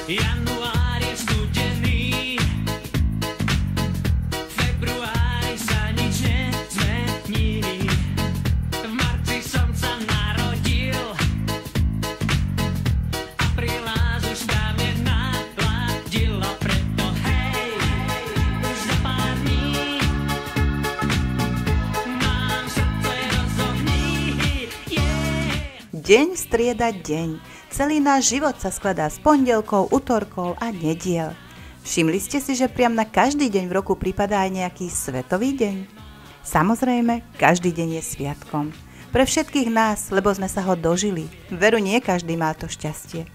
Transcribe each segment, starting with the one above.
Január je studený, február sa nič nezmení. V marci som sa narodil, apríla už právne naladilo, preto hej, už za pár dní mám srdce rozohní, yeah. Deň strieda deň. Celý náš život sa skladá z pondelkov, utorkov a nediel. Všimli ste si, že priam na každý deň v roku pripadá aj nejaký svetový deň? Samozrejme, každý deň je sviatkom. Pre všetkých nás, lebo sme sa ho dožili. Veru nie každý má to šťastie.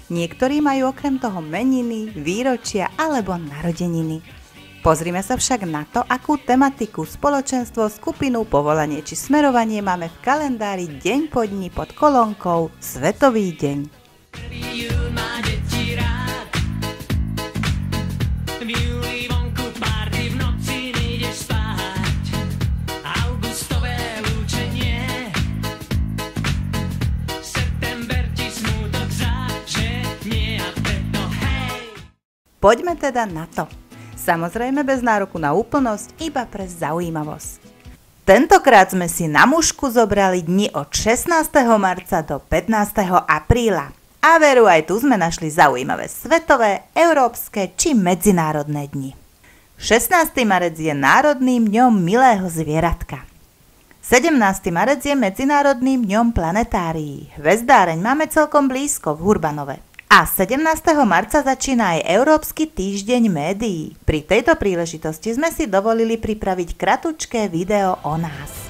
Niektorí majú okrem toho meniny, výročia alebo narodeniny. Pozrime sa však na to, akú tematiku, spoločenstvo, skupinu, povolanie či smerovanie máme v kalendári deň po dni pod kolónkou Svetový deň. Júl má deti rád, v júli vonku party, v noci nejdeš spať, augustové lúčenie, september ti smútok zaženie a preto hej. Poďme teda na to. Samozrejme bez nároku na úplnosť, iba pre zaujímavosť. Tentokrát sme si na mušku zobrali dni od 16. marca do 15. apríla. A veru aj tu sme našli zaujímavé svetové, európske či medzinárodné dni. 16. marec je Národným dňom milého zvieratka. 17. marec je Medzinárodným dňom planetárií. Hvezdáreň máme celkom blízko v Hurbanove. A 17. marca začína aj Európsky týždeň médií. Pri tejto príležitosti sme si dovolili pripraviť kratučké video o nás.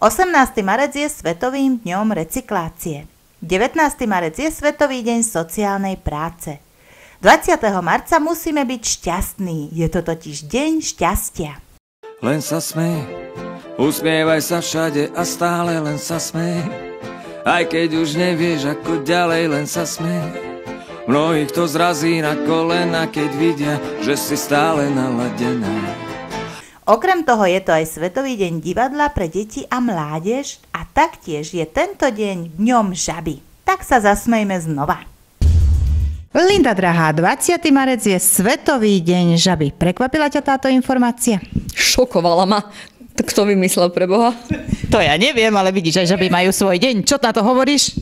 Osemnácty marec je Svetovým dňom recyklácie. 19. marec je Svetový deň sociálnej práce. 20. marca musíme byť šťastní, je to totiž deň šťastia. Len sa smej, usmievaj sa všade a stále len sa smej. Aj keď už nevieš ako ďalej, len sa smej. Mnohých to zrazí na kolena, keď vidia, že si stále naladená. Okrem toho je to aj Svetový deň divadla pre deti a mládež a taktiež je tento deň dňom žaby. Tak sa zasmejme znova. Linda drahá, 20. marec je Svetový deň žaby. Prekvapila ťa táto informácia? Šokovala ma. Kto vymyslel pre Boha? To ja neviem, ale vidíš, aj žaby majú svoj deň. Čo na to hovoríš?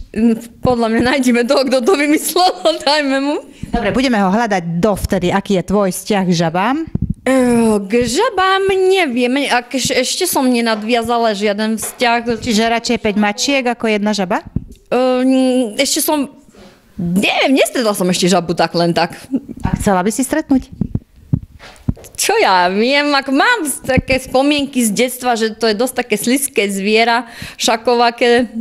Podľa mňa nájdeme toho, kto to vymyslel a dajme mu. Dobre, budeme ho hľadať dovtedy. Aký je tvoj vzťah k žabám? K žabám neviem. Ešte som nenadviazala žiaden vzťah. Čiže radšej 5 mačiek ako jedna žaba? Ešte som... Neviem, nestretla som ešte žabu tak len tak. A chcela by si stretnúť? Čo ja viem, ako mám také spomienky z detstva, že to je dosť také sliské zviera, šakovaké,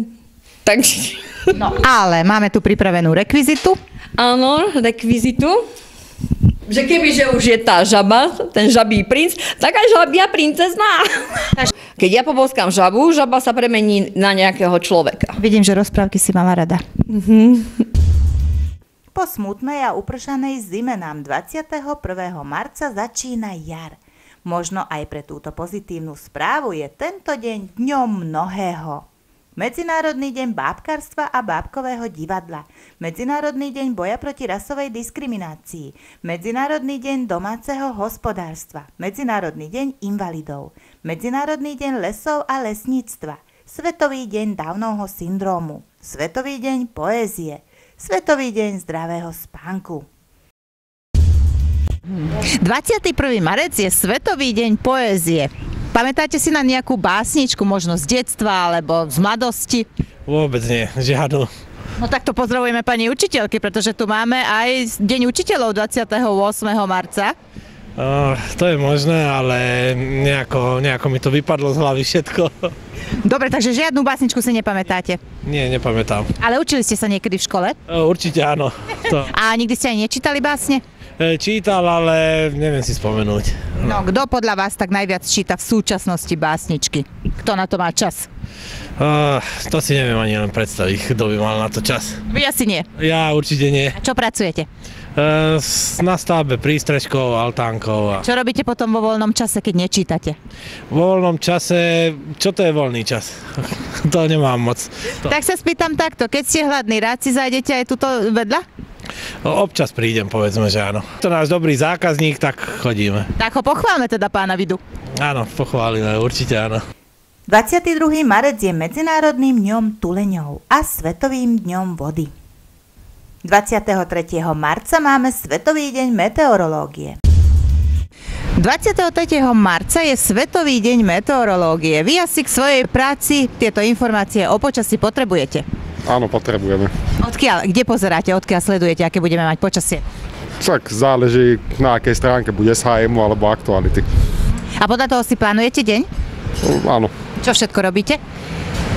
takže... No ale máme tu pripravenú rekvizitu. Áno, rekvizitu. Že kebyže už je tá žaba, ten žabí princ, tak aj žabia princezná. Keď ja poboskám žabu, žaba sa premení na nejakého človeka. Vidím, že rozprávky si mala rada. Po smutnej a upršanej zime nám 21. marca začína jar. Možno aj pre túto pozitívnu správu je tento deň dňom mnohého. Medzinárodný deň bábkarstva a bábkového divadla, Medzinárodný deň boja proti rasovej diskriminácii, Medzinárodný deň domáceho hospodárstva, Medzinárodný deň invalidov, Medzinárodný deň lesov a lesníctva, Svetový deň Downovho syndrómu, Svetový deň poézie, Svetový deň zdravého spánku. 21. marec je Svetový deň poézie. Pamätáte si na nejakú básničku, možno z detstva alebo z mladosti? Vôbec nie, žiadnu. No tak to pozdravujeme pani učiteľky, pretože tu máme aj Deň učiteľov 28. marca. To je možné, ale nejako mi to vypadlo z hlavy všetko. Dobre, takže žiadnu básničku si nepamätáte? Nie, nepamätám. Ale učili ste sa niekedy v škole? Určite áno. To. A nikdy ste aj nečítali básne? Čítal, ale neviem si spomenúť. No, kto podľa vás tak najviac číta v súčasnosti básničky? Kto na to má čas? To si neviem ani len predstaviť, kto by mal na to čas. Vy asi nie. Ja určite nie. A čo pracujete? Na stavbe prístrežkov, altánkov. Čo robíte potom vo voľnom čase, keď nečítate? Vo voľnom čase, čo to je voľný čas? To nemám moc. Tak sa spýtam takto, keď ste hladní, rád si zájdete aj tuto vedľa? Občas prídem, povedzme, že áno. To náš dobrý zákazník, tak chodíme. Tak ho pochválme teda pána Vidu. Áno, pochválime, určite áno. 22. marec je Medzinárodným dňom tuleňov a Svetovým dňom vody. 23. marca máme Svetový deň meteorológie. 23. marca je Svetový deň meteorológie. Vy asi k svojej práci tieto informácie o počasí potrebujete? Áno, potrebujeme. Odkiaľ? Kde pozeráte? Odkiaľ sledujete, aké budeme mať počasie? Tak záleží, na akej stránke bude SHM alebo aktuality. A podľa toho si plánujete deň? Áno. Čo všetko robíte?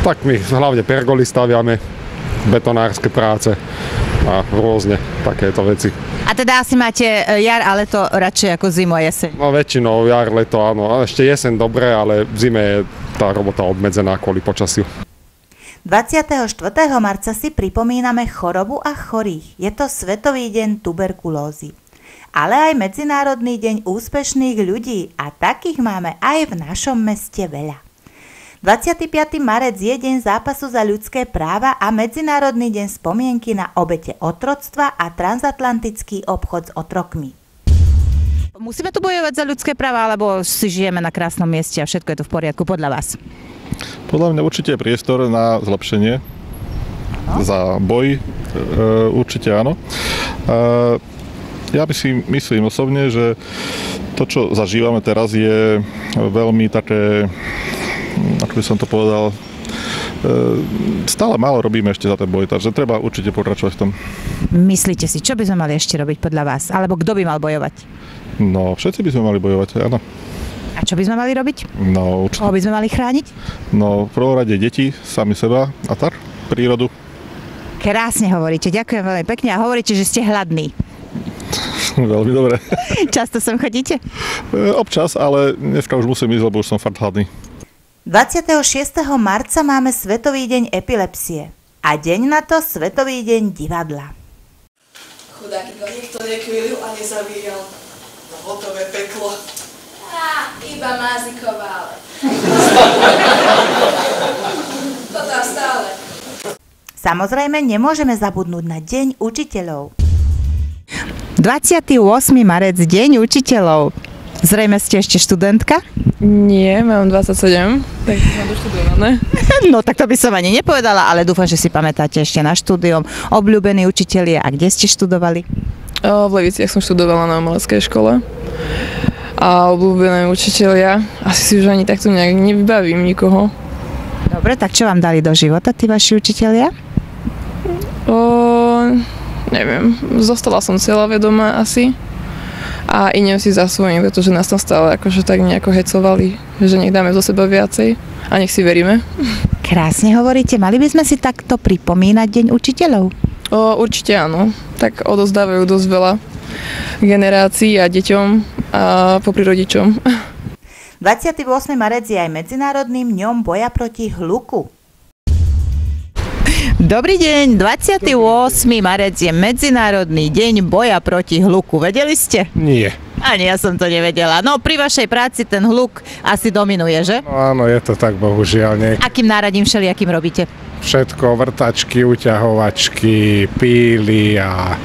Tak my hlavne pergoly staviame, betonárske práce a rôzne takéto veci. A teda asi máte jar a leto radšej ako zimu a jeseň? No väčšinou jar, leto, áno. A ešte jeseň dobre, ale v zime je tá robota obmedzená kvôli počasiu. 24. marca si pripomíname chorobu a chorých. Je to Svetový deň tuberkulózy. Ale aj Medzinárodný deň úspešných ľudí a takých máme aj v našom meste veľa. 25. marec je deň zápasu za ľudské práva a Medzinárodný deň spomienky na obete otroctva a transatlantický obchod s otrokmi. Musíme tu bojovať za ľudské práva, alebo si žijeme na krásnom mieste a všetko je tu v poriadku podľa vás? Podľa mňa určite je priestor na zlepšenie, za boj, určite áno. Ja by si myslím osobne, že to, čo zažívame teraz, je veľmi také, ako by som to povedal, stále málo robíme ešte za ten boj, takže treba určite pokračovať v tom. Myslíte si, čo by sme mali ešte robiť podľa vás? Alebo kto by mal bojovať? No, všetci by sme mali bojovať, áno. A čo by sme mali robiť? No, určite. Koho by sme mali chrániť? No, v prvom rade deti, sami seba a tak, prírodu. Krásne hovoríte, ďakujem veľmi pekne a hovoríte, že ste hladní. Veľmi dobre. Často sem chodíte? Občas, ale dneska už musím ísť, lebo už som fakt hladný. 26. marca máme Svetový deň epilepsie a deň na to Svetový deň divadla. Chudáky to nikto nekvílil a nezavíjal. No hotové peklo. Iba Máziková, ale... To tam stále. Samozrejme, nemôžeme zabudnúť na Deň učiteľov. 28. marec, Deň učiteľov. Zrejme ste ešte študentka? Nie, mám 27, tak mám doštudované. No tak to by som ani nepovedala, ale dúfam, že si pamätáte ešte na štúdium. Obľúbení učitelia, a kde ste študovali? V Leviciach som študovala na umeleckej škole. A obľúbené učitelia, asi si už ani takto nejak nevybavím nikoho. Dobre, tak čo vám dali do života tí vaši učitelia? Neviem, zostala som cieľavedomá asi. A idem si za svojím, pretože nás tam stále akože tak nejako hecovali, že nech dáme zo seba viacej a nech si veríme. Krásne hovoríte, mali by sme si takto pripomínať Deň učiteľov? Určite áno, tak odozdávajú dosť veľa generácií a deťom a popri rodičom. 28. marec je aj Medzinárodným dňom boja proti hluku. Dobrý deň, 28. marec je Medzinárodný deň boja proti hluku. Vedeli ste? Nie. Ani ja som to nevedela. No pri vašej práci ten hluk asi dominuje, že? No áno, je to tak, bohužiaľ. Akým náradím všelijakým robíte? Všetko, vrtačky, uťahovačky, píly a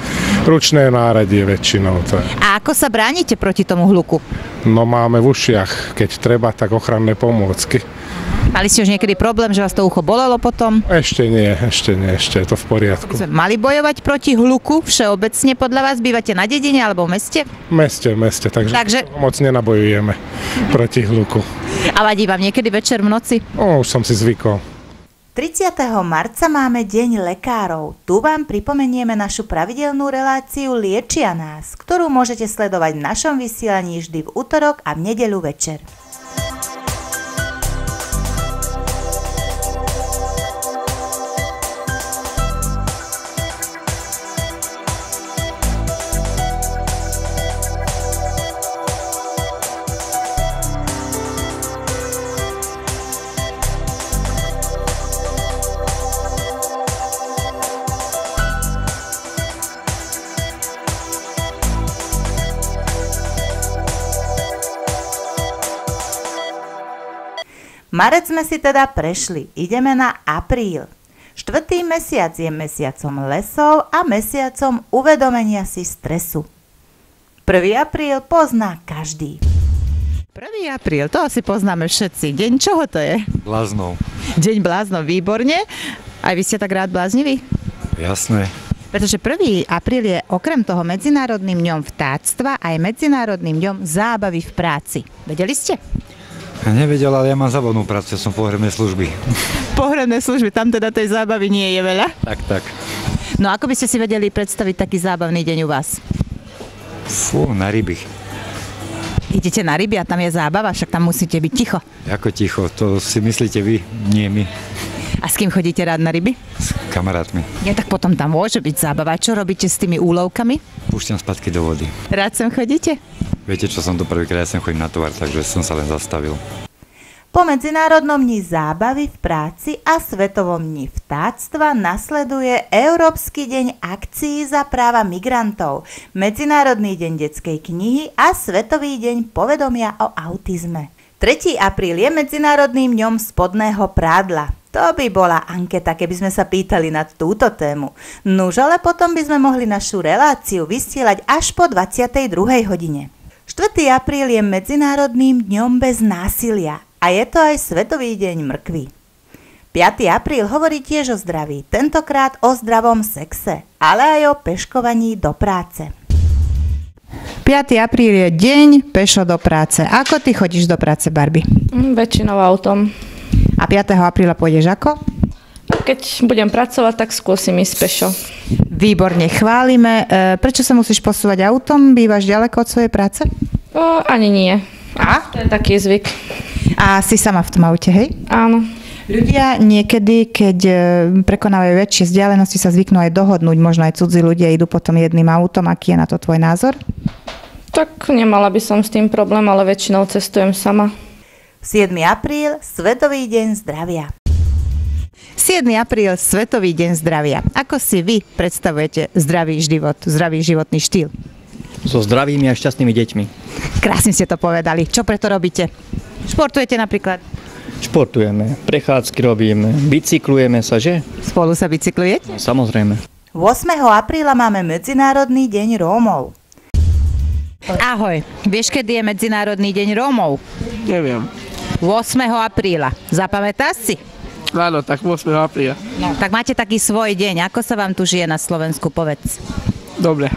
ručné náradie väčšinou. A ako sa bránite proti tomu hluku? No máme v ušiach, keď treba, tak ochranné pomôcky. Mali ste už niekedy problém, že vás to ucho bolelo potom? Ešte nie, ešte je to v poriadku. Mali bojovať proti hluku všeobecne podľa vás? Bývate na dedine alebo v meste? V meste, takže moc nenabojujeme proti hluku. A vadí vám niekedy večer v noci? Už som si zvykol. 30. marca máme Deň lekárov. Tu vám pripomenieme našu pravidelnú reláciu Liečia nás, ktorú môžete sledovať v našom vysielaní vždy v utorok a v nedeľu večer. Marec sme si teda prešli, ideme na apríl. 4. mesiac je mesiacom lesov a mesiacom uvedomenia si stresu. 1. apríl pozná každý. 1. apríl, to asi poznáme všetci. Deň čoho to je? Bláznov. Deň bláznov, výborne. Aj vy ste tak rád blázniví? Jasné. Pretože 1. apríl je okrem toho Medzinárodným dňom vtáctva aj Medzinárodným dňom zábavy v práci. Vedeli ste? Ja nevedel, ale ja mám zábavnú prácu, ja som pohrebné služby. Pohrebné služby, tam teda tej zábavy nie je veľa? Tak. No ako by ste si vedeli predstaviť taký zábavný deň u vás? Na ryby. Idete na ryby a tam je zábava, však tam musíte byť ticho. Ako ticho, to si myslíte vy, nie my. A s kým chodíte rád na ryby? S kamarátmi. Ja, tak potom tam môže byť zábava. Čo robíte s tými úlovkami? Púšťam spätky do vody. Rád sem chodíte? Viete, čo som to prvýkrát, ja sem chodím na tovar, takže som sa len zastavil. Po Medzinárodnom dni zábavy v práci a Svetovom dni vtáctva nasleduje Európsky deň akcií za práva migrantov, Medzinárodný deň detskej knihy a Svetový deň povedomia o autizme. 3. apríl je Medzinárodným dňom spodného prádla. To by bola anketa, keby sme sa pýtali na túto tému. Nuž, ale potom by sme mohli našu reláciu vysielať až po 22. hodine. 4. apríl je Medzinárodným dňom bez násilia a je to aj Svetový deň mrkvy. 5. apríl hovorí tiež o zdraví, tentokrát o zdravom sexe, ale aj o peškovaní do práce. 5. apríl je deň pešo do práce. Ako ty chodíš do práce, Barbie? Väčšinou autom. A 5. apríla pôjdeš ako? Keď budem pracovať, tak skúsim ísť pešo. Výborne, chválime. Prečo sa musíš posúvať autom? Bývaš ďaleko od svojej práce? Ani nie. A? To je taký zvyk. A si sama v tom aute, hej? Áno. Ľudia niekedy, keď prekonávajú väčšie vzdialenosti, sa zvyknú aj dohodnúť, možno aj cudzí ľudia idú potom jedným autom. Aký je na to tvoj názor? Tak nemala by som s tým problém, ale väčšinou cestujem sama. 7. apríl, Svetový deň zdravia. 7. apríl, Svetový deň zdravia. Ako si vy predstavujete zdravý život, zdravý životný štýl? So zdravými a šťastnými deťmi. Krásne ste to povedali. Čo preto robíte? Športujete napríklad? Športujeme, prechádzky robíme, bicyklujeme sa, že? Spolu sa bicyklujete? No, samozrejme. 8. apríla máme Medzinárodný deň Rómov. Ahoj, vieš, kedy je Medzinárodný deň Rómov? Neviem. 8. apríla. Zapamätáš si? Áno, tak 8. apríla. No, tak máte taký svoj deň. Ako sa vám tu žije na Slovensku, povedz? Dobre.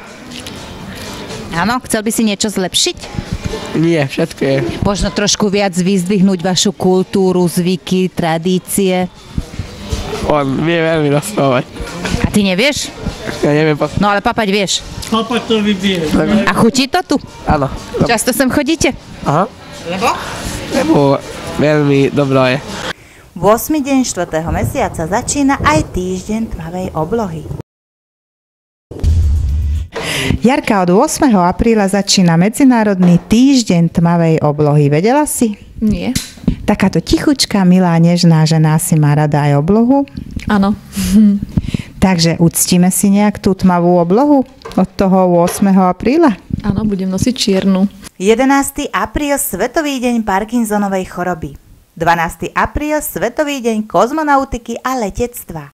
Áno, chcel by si niečo zlepšiť? Nie, všetko je. Možno trošku viac vyzdvihnúť vašu kultúru, zvyky, tradície? On vie veľmi rozprávať. A ty nevieš? Ja neviem. No ale papať vieš. Papať to vybie. A chutí to tu? Áno. Často sem chodíte? Aha. Lebo? Lebo veľmi dobré je. 8. deň 4. mesiaca začína aj týždeň tmavej oblohy. Jarka, od 8. apríla začína Medzinárodný týždeň tmavej oblohy. Vedela si? Nie. Takáto tichučká, milá, nežná žena si má rada aj oblohu. Áno. Takže uctíme si nejak tú tmavú oblohu od toho 8. apríla? Áno, budem nosiť čiernu. 11. apríl, Svetový deň Parkinsonovej choroby. 12. apríl, Svetový deň kozmonautiky a letectva.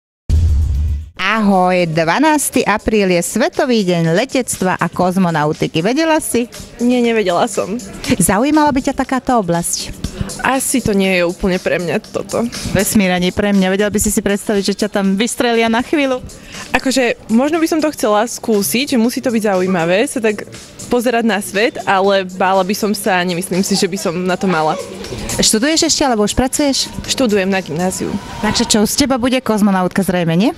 Ahoj, 12. apríl je Svetový deň letectva a kozmonautiky. Vedela si? Nie, nevedela som. Zaujímala by ťa takáto oblasť? Asi to nie je úplne pre mňa toto. Vesmír ani pre mňa. Vedela by si si predstaviť, že ťa tam vystrelia na chvíľu? Akože, možno by som to chcela skúsiť, že musí to byť zaujímavé, sa tak pozerať na svet, ale bála by som sa a nemyslím si, že by som na to mala. Študuješ ešte, alebo už pracuješ? Študujem na gymnáziu. Takže čo, z teba bude kozmonautka zrejme, nie?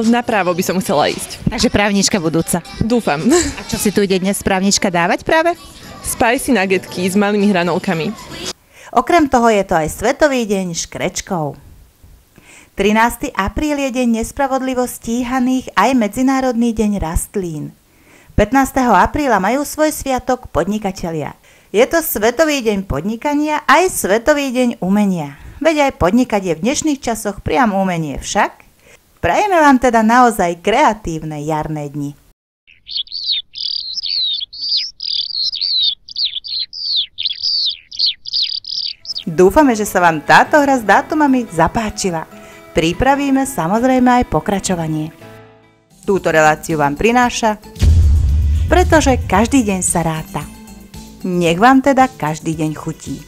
Na právo by som chcela ísť. Takže právnička budúca. Dúfam. A čo si tu ide dnes právnička dávať práve? Spicy nuggetky s malými hranolkami. Okrem toho je to aj Svetový deň škrečkov. 13. apríl je deň nespravodlivo stíhaných aj Medzinárodný deň rastlín. 15. apríla majú svoj sviatok podnikatelia. Je to Svetový deň podnikania aj Svetový deň umenia. Veď aj podnikať je v dnešných časoch priam umenie však. Prajeme vám teda naozaj kreatívne jarné dni. Dúfame, že sa vám táto hra s dátumami zapáčila. Pripravíme samozrejme aj pokračovanie. Túto reláciu vám prináša, pretože každý deň sa ráta. Nech vám teda každý deň chutí.